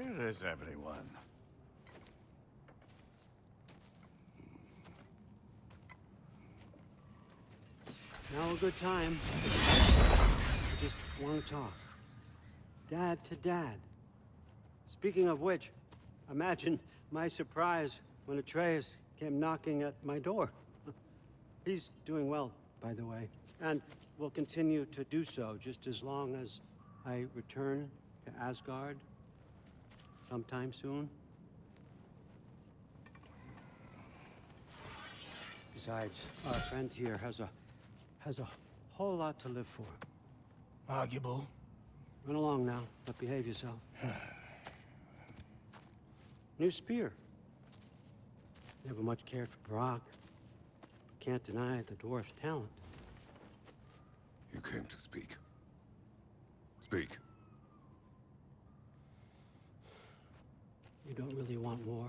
Where is everyone? Now a good time. I just want to talk. Dad to dad. Speaking of which, imagine my surprise when Atreus came knocking at my door. He's doing well, by the way, and will continue to do so just as long as I return to Asgard sometime soon. Besides, our friend here has a whole lot to live for. Arguable. Run along now, but behave yourself. New spear. Never much cared for Brock. But can't deny the dwarf's talent. You came to speak. Speak. You don't really want war,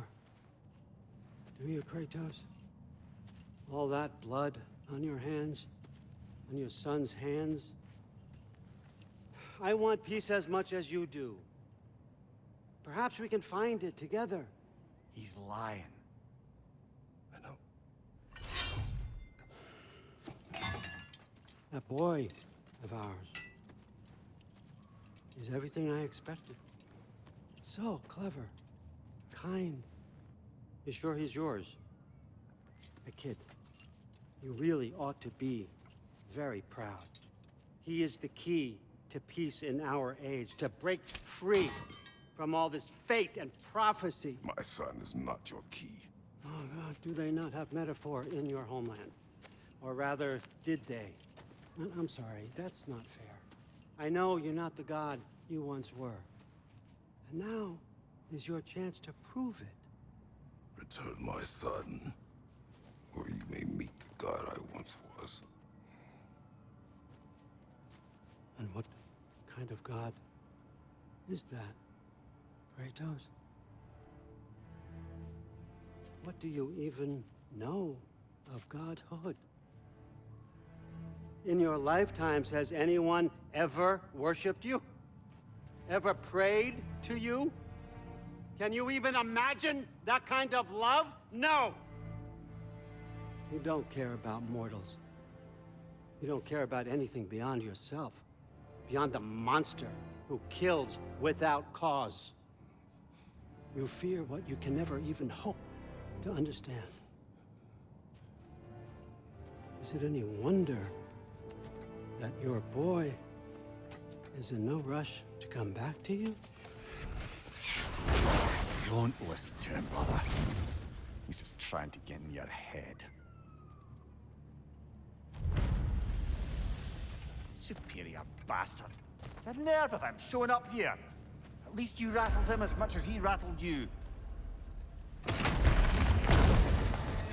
do you, Kratos? All that blood on your hands, on your son's hands. I want peace as much as you do. Perhaps we can find it together. He's lying. I know. That boy of ours is everything I expected. So clever, kind. You sure he's yours? A kid. You really ought to be very proud. He is the key to peace in our age, to break free from all this fate and prophecy. My son is not your key. Oh God, do they not have metaphor in your homeland? Or rather, did they? I'm sorry, that's not fair. I know you're not the god you once were. And now is your chance to prove it. Return my son, or you may meet the god I once was. And what kind of god is that, Kratos? What do you even know of godhood? In your lifetimes, has anyone ever worshipped you? Ever prayed to you? Can you even imagine that kind of love? No! You don't care about mortals. You don't care about anything beyond yourself. Beyond the monster who kills without cause. You fear what you can never even hope to understand. Is it any wonder that your boy is in no rush to come back to you? Don't listen to him, brother. He's just trying to get in your head. Superior bastard. The nerve of him showing up here. At least you rattled him as much as he rattled you.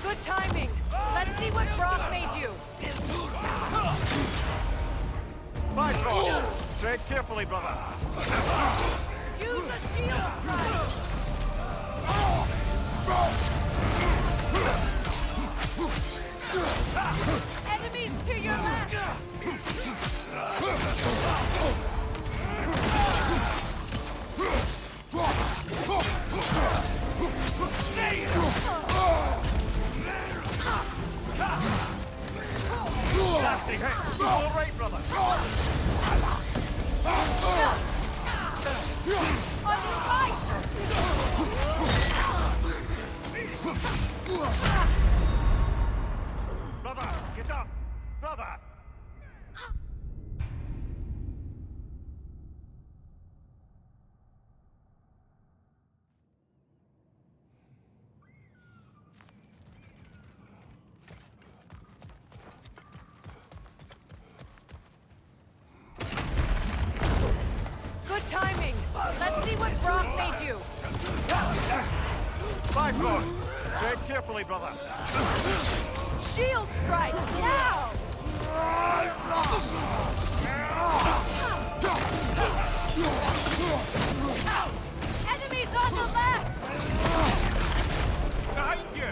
Good timing. Let's see what Brock made you. My God! Tread carefully, brother. Use a shield strike. Enemies to your left. Nasty hit. All right, brother. On your right. Brother, get up! Brother! Good timing. Let's see what Brock made you. 5-4. Tread carefully, brother. Shield strike now. Enemies on the left. Behind you!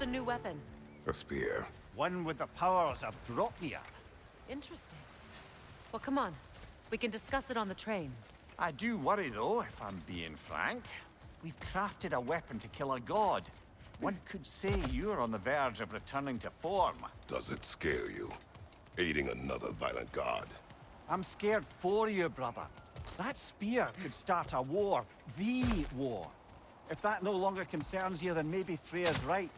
new weapon. A spear. One with the powers of Dropnir. Interesting. Well, come on. We can discuss it on the train. I do worry, though, if I'm being frank. We've crafted a weapon to kill a god. One could say you're on the verge of returning to form. Does it scare you? Aiding another violent god? I'm scared for you, brother. That spear could start a war. The war. If that no longer concerns you, then maybe Freya's right.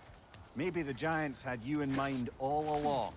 Maybe the Giants had you in mind all along.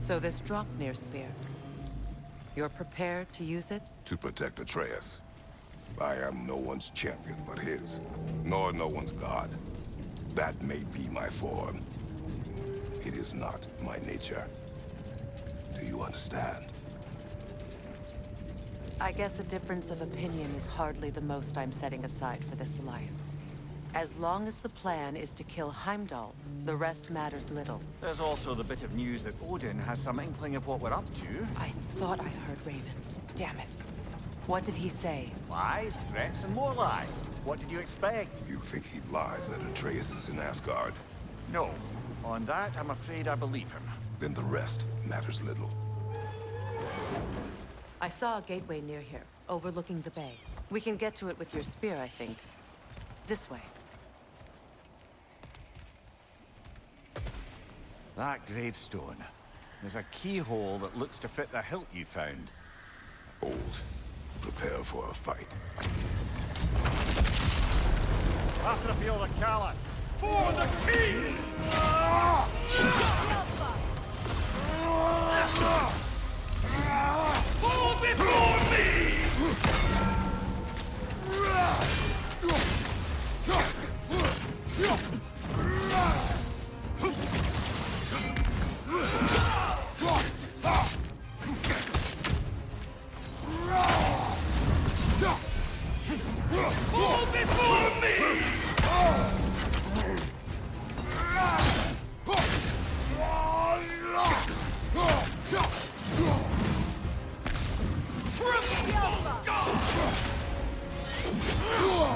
So this Draupnir spear. You're prepared to use it? To protect Atreus. I am no one's champion but his, nor no one's god. That may be my form. It is not my nature. Do you understand? I guess a difference of opinion is hardly the most I'm setting aside for this alliance. As long as the plan is to kill Heimdall, the rest matters little. There's also the bit of news that Odin has some inkling of what we're up to. I thought I heard ravens. Damn it. What did he say? Lies, threats, and more lies. What did you expect? You think he lies that Atreus is in Asgard? No. On that, I'm afraid I believe him. Then the rest matters little. I saw a gateway near here, overlooking the bay. We can get to it with your spear, I think. This way. That gravestone. There's a keyhole that looks to fit the hilt you found. Old. Prepare for a fight. After the field of Callus. For the king! Fall before me! Fall before me!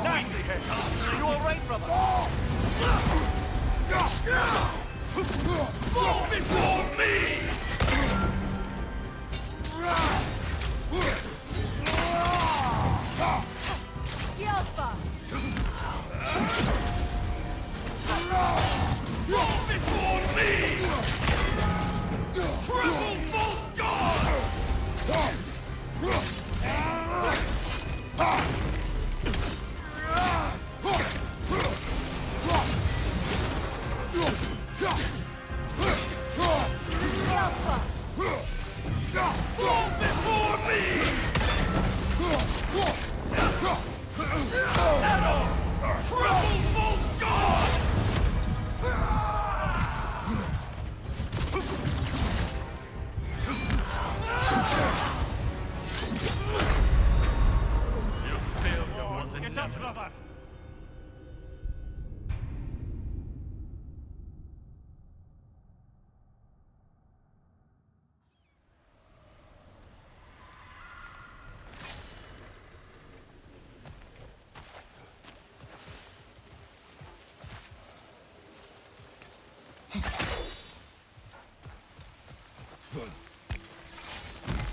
Nicely hit. You all right, brother? Fall before me! Skjálfa! Fall before me! Triple false god!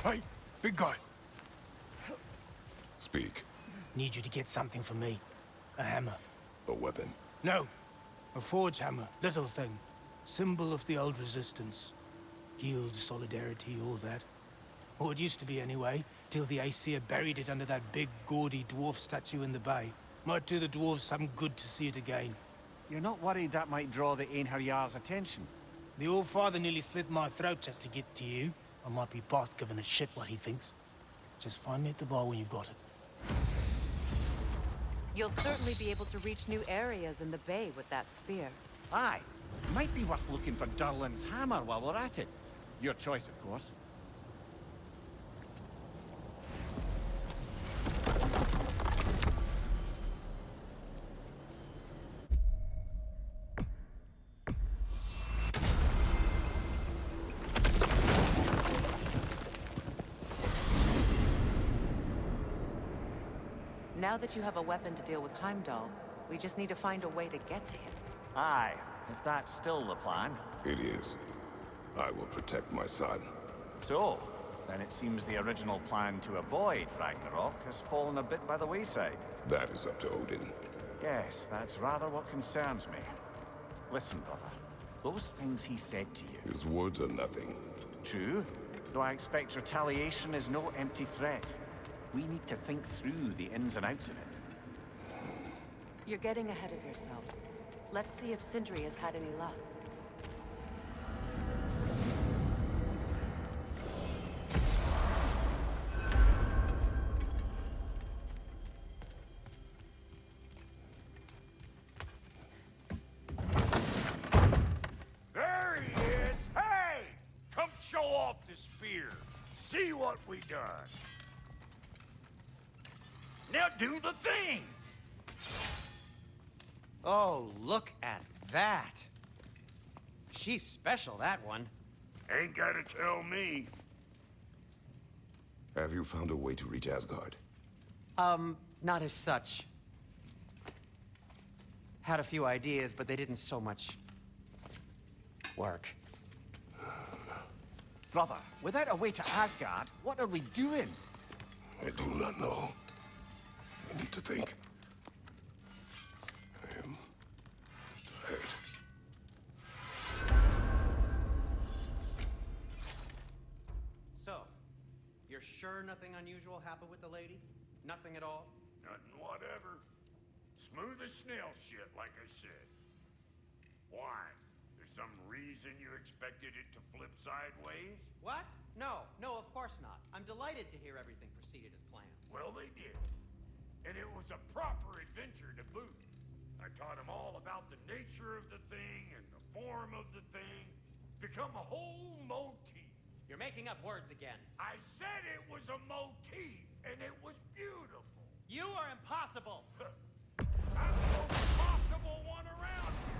Hey, big guy. Speak. Need you to get something for me. A hammer. A weapon. No. A forge hammer. Little thing. Symbol of the old resistance. Guild, solidarity, all that. Or it used to be anyway, till the Aesir buried it under that big, gaudy dwarf statue in the bay. Might do the dwarves some good to see it again. You're not worried that might draw the Einherjar's attention? The old father nearly slit my throat just to get to you. I might be boss giving a shit what he thinks. Just find me at the bar when you've got it. You'll certainly be able to reach new areas in the bay with that spear. Aye. Might be worth looking for Durlin's hammer while we're at it. Your choice, of course. Now that you have a weapon to deal with Heimdall, we just need to find a way to get to him. Aye, if that's still the plan. It is. I will protect my son. So, then it seems the original plan to avoid Ragnarok has fallen a bit by the wayside. That is up to Odin. Yes, that's rather what concerns me. Listen, brother. Those things he said to you. His words are nothing. True, though I expect retaliation is no empty threat. We need to think through the ins and outs of it. You're getting ahead of yourself. Let's see if Sindri has had any luck. There he is! Hey! Come show off the spear. See what we done. Now do the thing! Oh, look at that. She's special, that one. Ain't gotta tell me. Have you found a way to reach Asgard? Not as such. Had a few ideas, but they didn't so much work. Brother, without a way to Asgard, what are we doing? I do not know. I need to think. I am tired. So, you're sure nothing unusual happened with the lady? Nothing at all? Nothing whatever. Smooth as snail shit, like I said. Why? There's some reason you expected it to flip sideways? What? No, of course not. I'm delighted to hear everything proceeded as planned. Well, they did. And it was a proper adventure to boot. I taught them all about the nature of the thing and the form of the thing. Become a whole motif. You're making up words again. I said it was a motif, and it was beautiful. You are impossible! I'm the most possible one around here.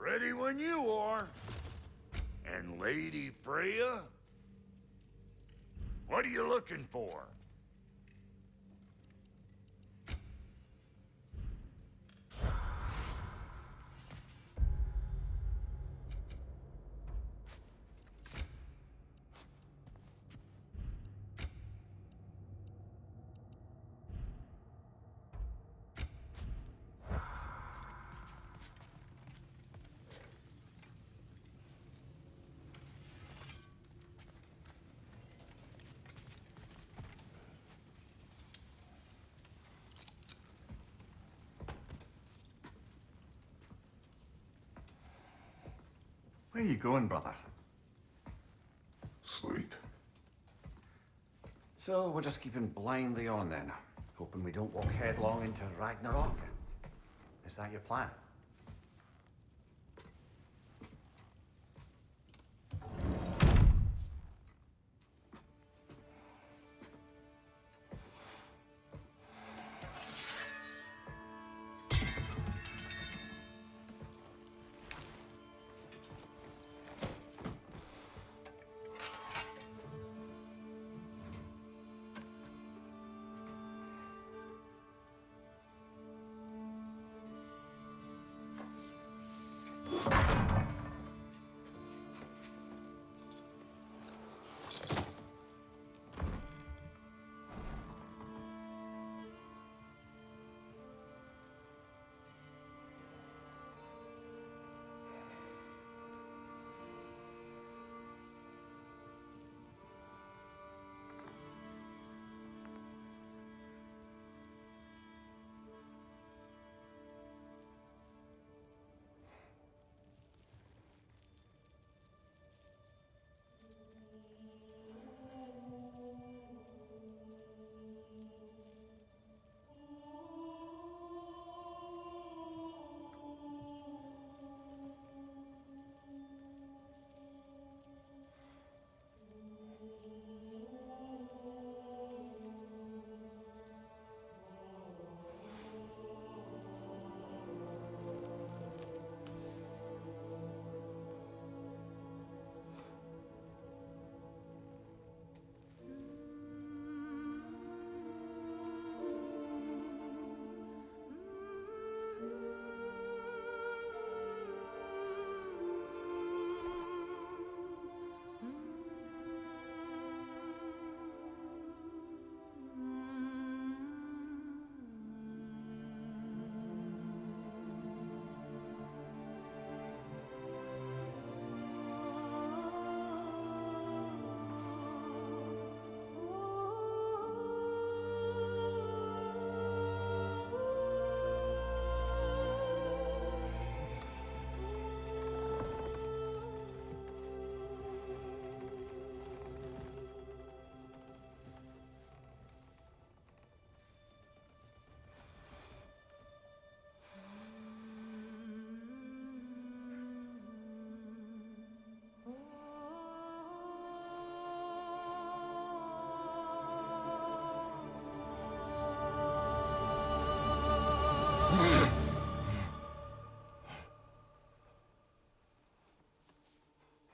Ready when you are. And Lady Freya? What are you looking for? Where are you going, brother? Sleep. So we're just keeping blindly on then, hoping we don't walk headlong into Ragnarok. Is that your plan?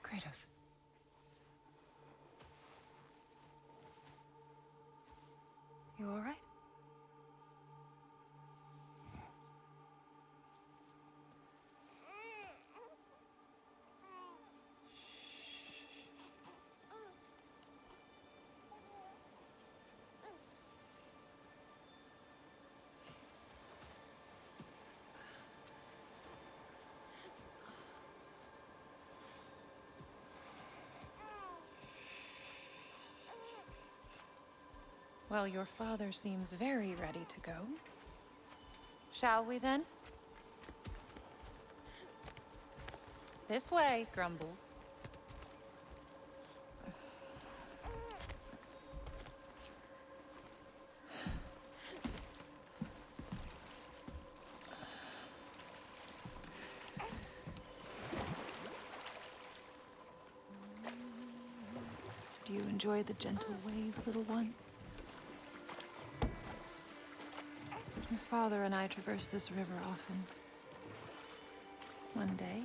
Kratos. You all right? Well, your father seems very ready to go. Shall we then? This way, Grumbles. Do you enjoy the gentle waves, little one? Your father and I traverse this river often. One day,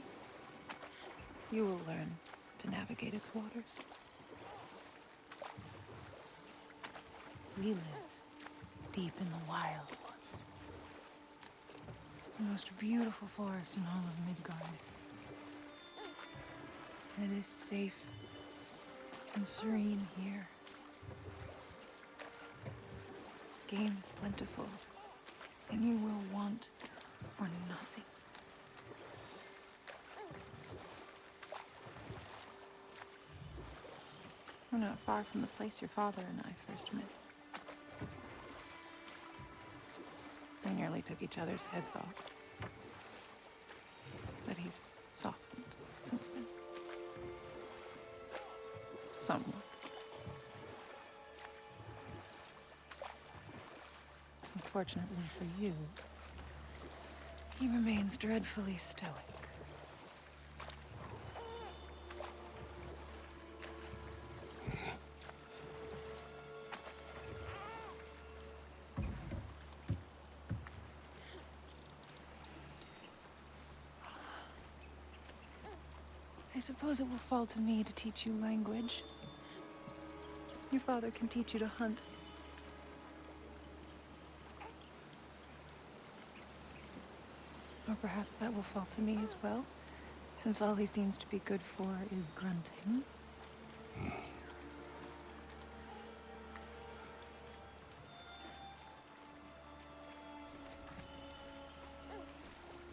you will learn to navigate its waters. We live deep in the wild woods. The most beautiful forest in all of Midgard. And it is safe and serene here. Game is plentiful, and you will want for nothing. We're not far from the place your father and I first met. We nearly took each other's heads off. But he's softened since then. Somewhat. Unfortunately for you, he remains dreadfully stoic. I suppose it will fall to me to teach you language. Your father can teach you to hunt. Or perhaps that will fall to me as well, since all he seems to be good for is grunting.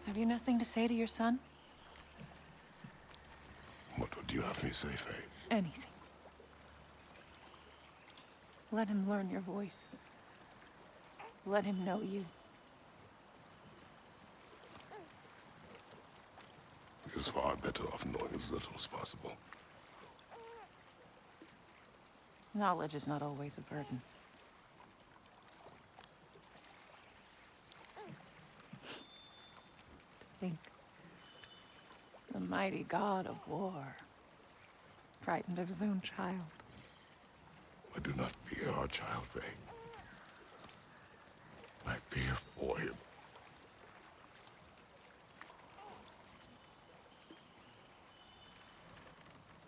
Have you nothing to say to your son? What would you have me say, Faye? Anything. Let him learn your voice. Let him know you. He is far better off knowing as little as possible. Knowledge is not always a burden. Think. The mighty god of war, frightened of his own child. I do not fear our child, Faye. I fear for him.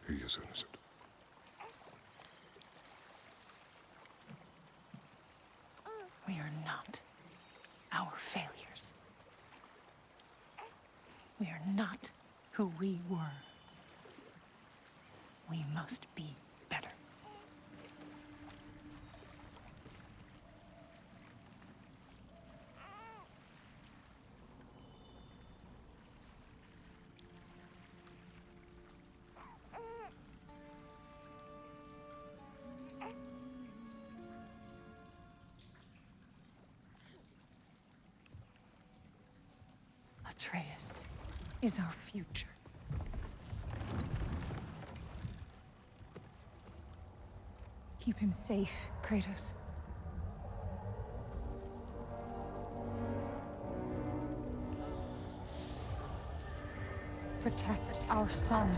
He is innocent. We are not our failures. We are not who we were. We must be better. Atreus is our future. Keep him safe, Kratos. Protect our son.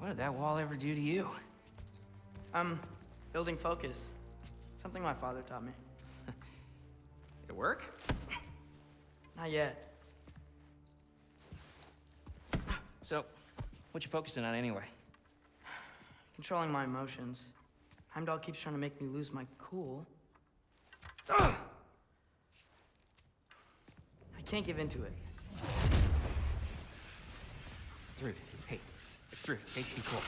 What did that wall ever do to you? Building focus. Something my father taught me. Did it work? Not yet. So, what you focusing on anyway? Controlling my emotions. Heimdall keeps trying to make me lose my cool. I can't give into it. Through. Hey, it's through. Hey, be cool.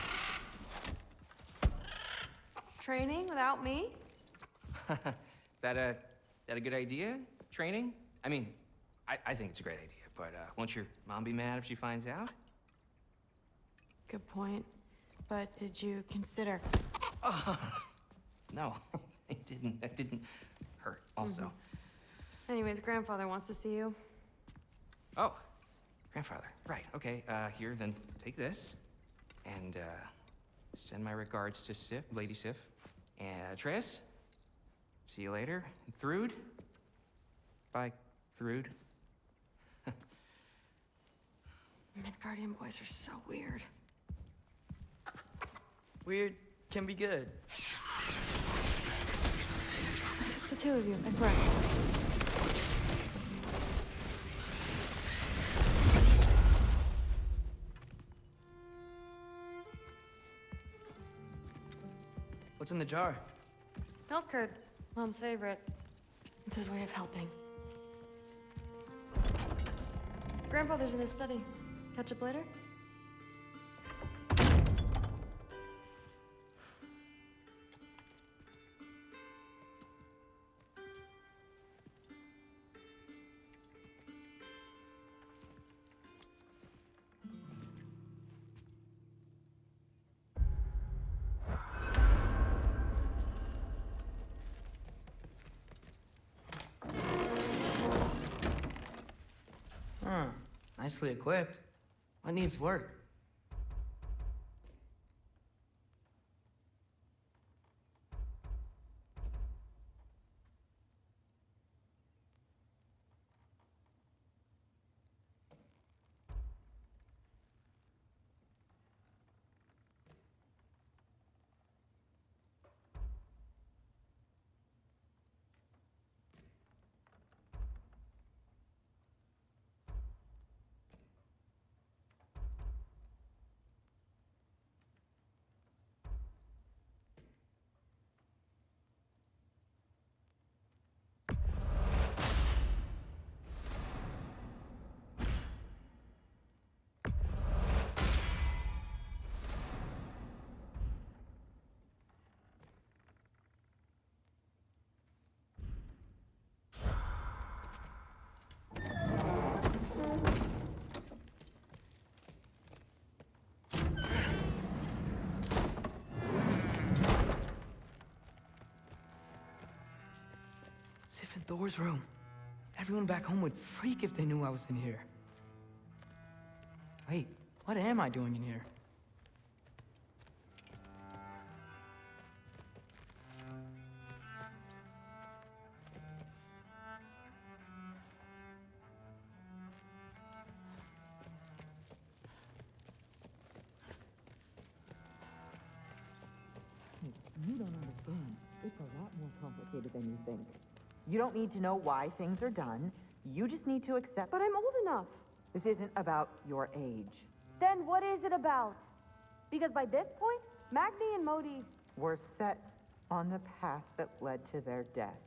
Training without me? That a good idea? Training? I mean, I think it's a great idea, but won't your mom be mad if she finds out? Good point. But did you consider... No, it didn't. That didn't hurt, also. Anyways, grandfather wants to see you. Oh, grandfather. Right, okay. Here, then take this. And, send my regards to Sif, Lady Sif. And Atreus, see you later. Thrud. Bye, Thrud. Midgardian boys are so weird. Weird can be good. It's the two of you, I swear. What's in the jar? Milk curd, Mom's favorite. It's his way of helping. Grandfather's in his study. Catch up later? Huh. Nicely equipped. What needs work? Sif and Thor's room. Everyone back home would freak if they knew I was in here. Wait, what am I doing in here? You don't understand. It's a lot more complicated than you think. You don't need to know why things are done. You just need to accept... But I'm old enough. This isn't about your age. Then what is it about? Because by this point, Magni and Modi... Were set on the path that led to their death.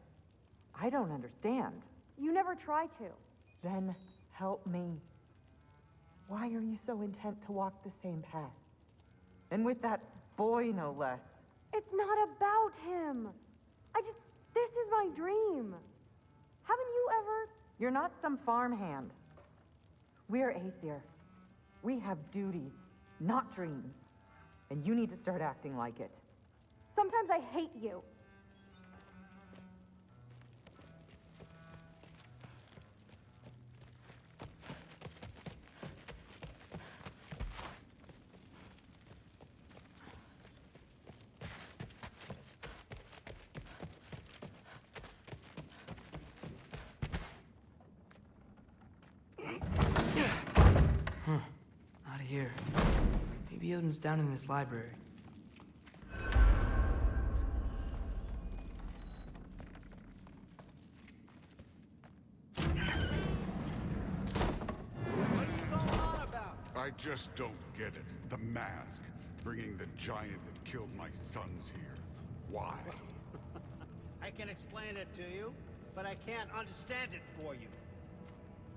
I don't understand. You never try to. Then help me. Why are you so intent to walk the same path? And with that boy, no less. It's not about him. This is my dream. Haven't you ever... You're not some farmhand. We're Aesir. We have duties, not dreams. And you need to start acting like it. Sometimes I hate you. Out of here. Maybe Odin's down in this library. I just don't get it. The mask. Bringing the giant that killed my sons here. Why? I can explain it to you, but I can't understand it for you.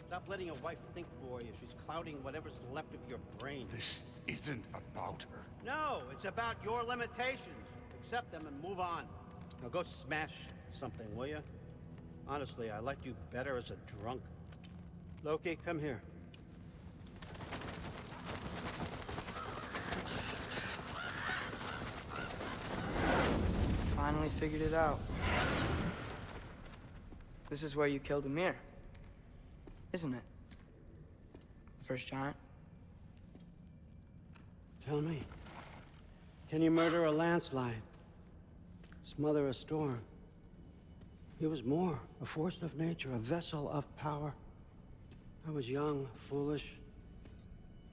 Stop letting your wife think for you. She's clouding whatever's left of your brain. This isn't about her. No, it's about your limitations. Accept them and move on. Now go smash something, will you? Honestly, I liked you better as a drunk. Loki, come here. figured it out. This is where you killed Ymir, isn't it? The first giant? Tell me, can you murder a landslide? Smother a storm? He was more, a force of nature, a vessel of power. I was young, foolish,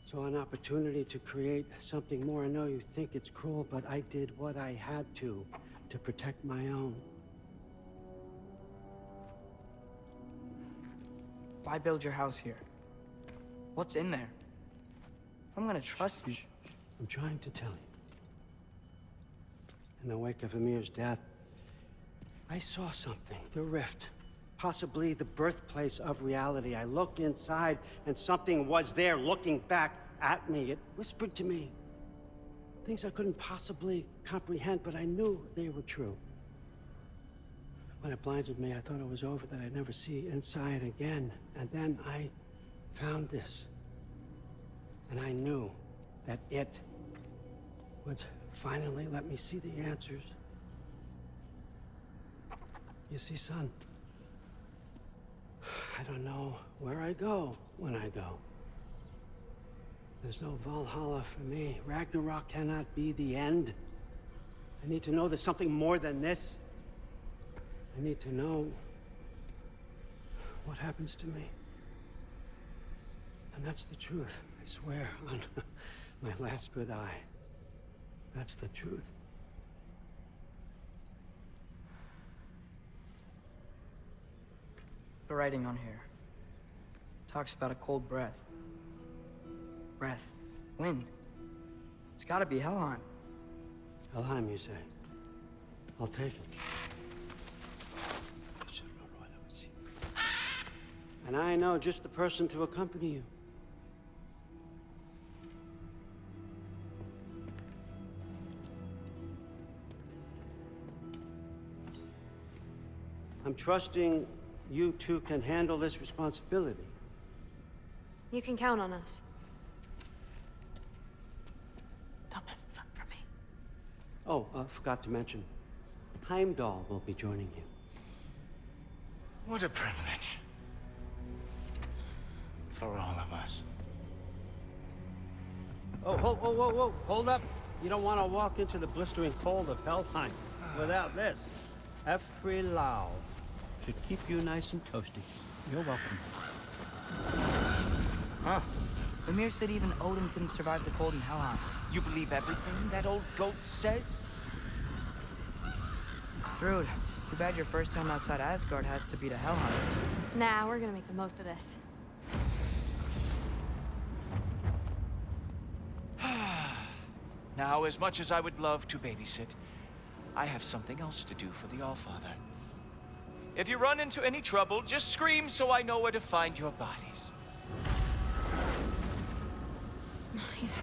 saw an opportunity to create something more. I know you think it's cruel, but I did what I had to protect my own. Why build your house here? What's in there? I'm gonna trust you. I'm trying to tell you. In the wake of Ymir's death, I saw something, the rift. Possibly the birthplace of reality. I looked inside, and something was there looking back at me. It whispered to me things I couldn't possibly comprehend, but I knew they were true. When it blinded me, I thought it was over, that I'd never see inside again. And then I found this. And I knew that it would finally let me see the answers. You see, son, I don't know where I go when I go. There's no Valhalla for me. Ragnarok cannot be the end. I need to know there's something more than this. I need to know what happens to me. And that's the truth, I swear, on my last good eye. That's the truth. The writing on here talks about a cold breath. Breath. Wind. It's gotta be Helheim. Helheim, you say? I'll take it. And I know just the person to accompany you. I'm trusting you two can handle this responsibility. You can count on us. Don't mess this up for me. Oh, forgot to mention, Heimdall will be joining you. What a privilege. For all of us. Oh, whoa, hold up. You don't want to walk into the blistering cold of Helheim without this. Every Lau should keep you nice and toasty. You're welcome. Huh. Ymir said even Odin couldn't survive the cold in Helheim. You believe everything that old goat says? Thrud, too bad your first time outside Asgard has to be to Helheim. Nah, we're gonna make the most of this. Now, as much as I would love to babysit, I have something else to do for the Allfather. If you run into any trouble, just scream so I know where to find your bodies. He's